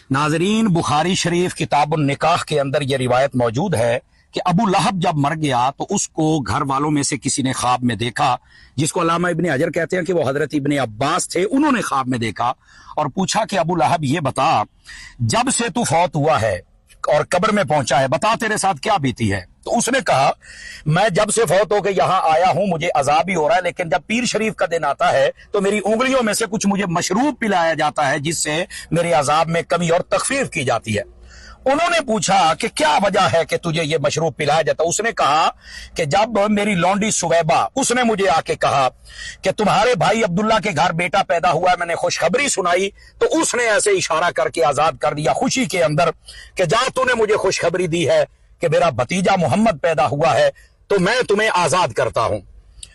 नाजरीन, बुखारी शरीफ किताब निकाह के अंदर यह रिवायत मौजूद है कि अबू लहब जब मर गया तो उसको घर वालों में से किसी ने ख्वाब में देखा, जिसको अल्लामा इब्ने हजर कहते हैं कि वो हजरत इब्ने अब्बास थे। उन्होंने ख्वाब में देखा और पूछा कि अबू लहब ये बता, जब से तू फौत हुआ है और कब्र में पहुंचा है, बता तेरे साथ क्या बीती है। तो उसने कहा, मैं जब से फौत होकर यहां आया हूं मुझे अजाब ही हो रहा है, लेकिन जब पीर शरीफ का दिन आता है तो मेरी उंगलियों में से कुछ मुझे मशरूब पिलाया जाता है, जिससे मेरे अजाब में कमी और तखफीफ की जाती है। उन्होंने पूछा कि क्या वजह है कि तुझे ये मशरूब पिलाया जाता। उसने कहा कि जब मेरी लौंडी सुवैबा, उसने मुझे आके कहा कि तुम्हारे भाई अब्दुल्ला के घर बेटा पैदा हुआ है, मैंने खुशखबरी सुनाई तो उसने ऐसे इशारा करके आजाद कर दिया खुशी के अंदर कि जा तूने मुझे खुशखबरी दी है कि मेरा भतीजा मोहम्मद पैदा हुआ है तो मैं तुम्हें आजाद करता हूं।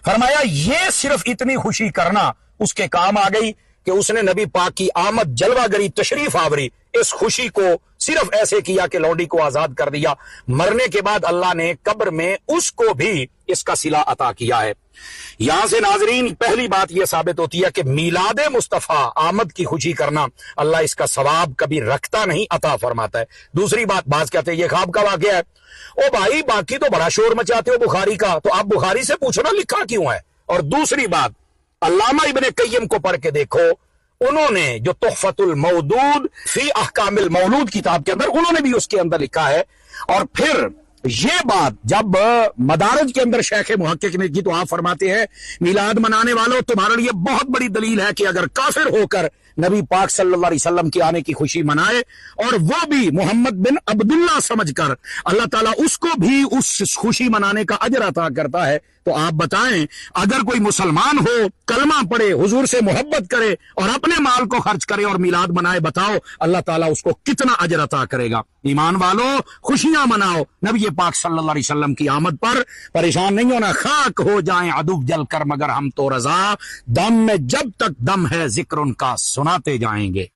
फरमाया ये सिर्फ इतनी खुशी करना उसके काम आ गई कि उसने नबी पाक की आमद, जलवागरी, तशरीफ आवरी, इस खुशी को सिर्फ ऐसे किया कि लौंडी को आजाद कर दिया। मरने के बाद अल्लाह ने कब्र में उसको भी इसका सिला अता किया है। यहां से नाजरीन पहली बात यह साबित होती है कि मीलाद मुस्तफा, आमद की खुशी करना, अल्लाह इसका सवाब कभी रखता नहीं, अता फरमाता है। दूसरी बात, बात कहते हैं ये ख्वाब का वाकया है। ओ भाई, बाकी तो बड़ा शोर मचाते हो बुखारी का, तो आप बुखारी से पूछो ना लिखा क्यों है। और दूसरी बात, अल्लामा इब्ने कय्यम को पढ़ के देखो, उन्होंने जो तुहफतुल मौदूद फी अहकामिल मौलूद किताब के अंदर उन्होंने भी उसके अंदर लिखा है। और फिर ये बात जब मदारज के अंदर शेख मुहक्किक ने की तो आप फरमाते हैं, मिलाद मनाने वालों तुम्हारे लिए बहुत बड़ी दलील है कि अगर काफिर होकर नबी पाक सल्लल्लाहु अलैहि वसल्लम के आने की खुशी मनाए और वो भी मोहम्मद बिन अब्दुल्ला समझकर, अल्लाह ताला उसको भी उस खुशी मनाने का अजर अता करता है। तो आप बताएं, अगर कोई मुसलमान हो, कलमा पढ़े, हुजूर से मोहब्बत करे और अपने माल को खर्च करे और मिलाद मनाए, बताओ अल्लाह ताला उसको कितना अजर अता करेगा। ईमान वालों, खुशियां मनाओ नबी पाक सल्लल्लाहु अलैहि वसल्लम की आमद पर। परेशान नहीं होना, खाक हो जाएं अदुब जल कर मगर हम तो रजा, दम में जब तक दम है जिक्र उनका सुनाते जाएंगे।